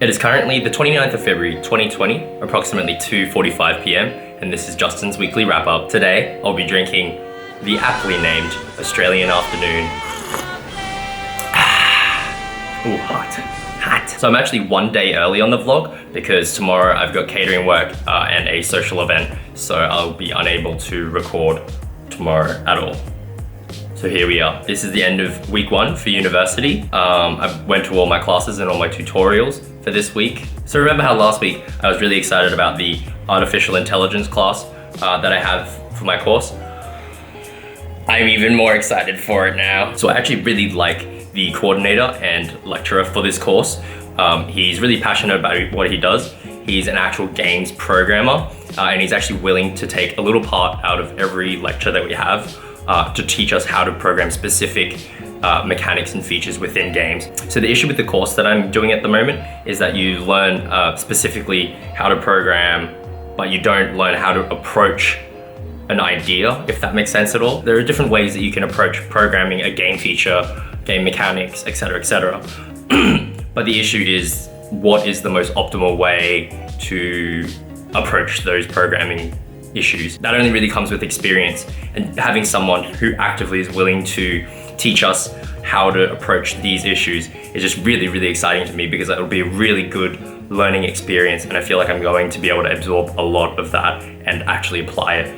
It is currently the 29th of February 2020, approximately 2:45 p.m, and this is Justin's weekly wrap-up. Today, I'll be drinking the aptly named Australian Afternoon. Ooh, hot. So I'm actually one day early on the vlog because tomorrow I've got catering work and a social event, so I'll be unable to record tomorrow at all. So here we are. This is the end of week 1 for university. I went to all my classes and all my tutorials for this week. So remember how last week I was really excited about the Unofficial Intelligence class that I have for my course? I'm even more excited for it now. So I actually really like the coordinator and lecturer for this course. He's really passionate about what he does. He's an actual games programmer, and he's actually willing to take a little part out of every lecture that we have to teach us how to program specific mechanics and features within games. So the issue with the course that I'm doing at the moment is that you learn specifically how to program, but you don't learn how to approach an idea, if that makes sense at all. There are different ways that you can approach programming a game feature, game mechanics, etc., etc. But the issue is, what is the most optimal way to approach those programming issues? That only really comes with experience, and having someone who actively is willing to teach us how to approach these issues is just really exciting to me, because it'll be a really good learning experience, and I feel like I'm going to be able to absorb a lot of that and actually apply it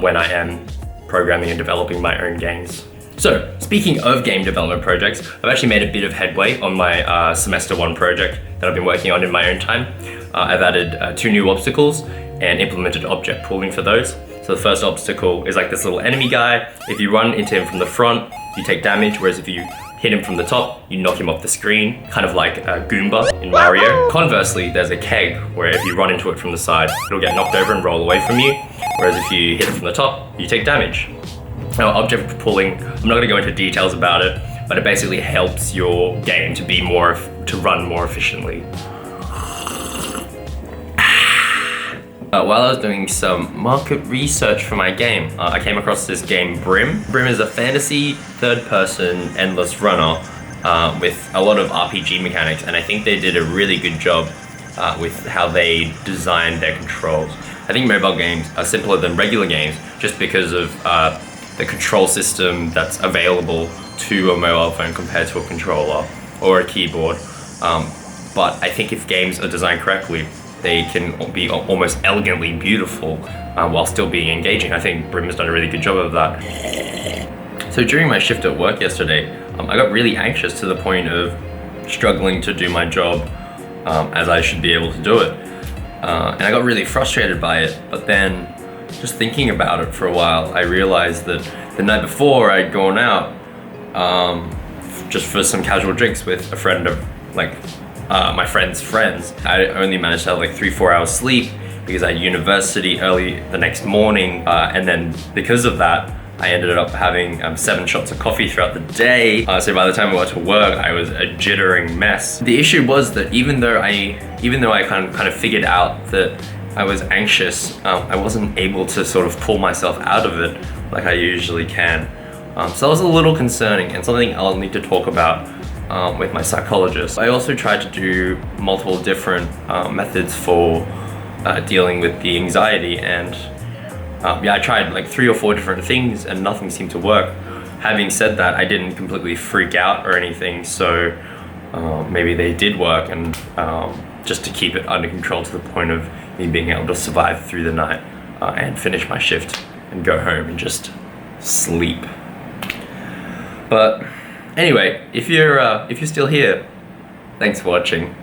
when I am programming and developing my own games. So, speaking of game development projects, I've actually made a bit of headway on my semester 1 project that I've been working on in my own time. I've added 2 new obstacles and implemented object pooling for those. So the first obstacle is like this little enemy guy. If you run into him from the front, you take damage, whereas if you hit him from the top, you knock him off the screen, kind of like a Goomba in Mario. Conversely, there's a keg, where if you run into it from the side, it'll get knocked over and roll away from you, whereas if you hit it from the top, you take damage. Now, object pooling, I'm not gonna go into details about it, but it basically helps your game to run more efficiently. While I was doing some market research for my game, I came across this game, Brim. Brim is a fantasy third-person endless runner with a lot of RPG mechanics, and I think they did a really good job with how they designed their controls. I think mobile games are simpler than regular games just because of the control system that's available to a mobile phone compared to a controller or a keyboard. But I think if games are designed correctly, they can be almost elegantly beautiful while still being engaging. I think Brim has done a really good job of that. So during my shift at work yesterday, I got really anxious to the point of struggling to do my job as I should be able to do it. And I got really frustrated by it, but then just thinking about it for a while, I realized that the night before I'd gone out just for some casual drinks with a friend of my friend's friends. I only managed to have like 3-4 hours sleep because I had university early the next morning, and then because of that I ended up having 7 shots of coffee throughout the day. So by the time I went to work, I was a jittering mess. The issue was that even though I kind of figured out that I was anxious, I wasn't able to sort of pull myself out of it like I usually can. So that was a little concerning, and something I'll need to talk about with my psychologist. I also tried to do multiple different methods for dealing with the anxiety, and I tried like 3 or 4 different things and nothing seemed to work. Having said that, I didn't completely freak out or anything, so maybe they did work, and just to keep it under control to the point of me being able to survive through the night and finish my shift and go home and just sleep. But anyway, if you're still here, thanks for watching.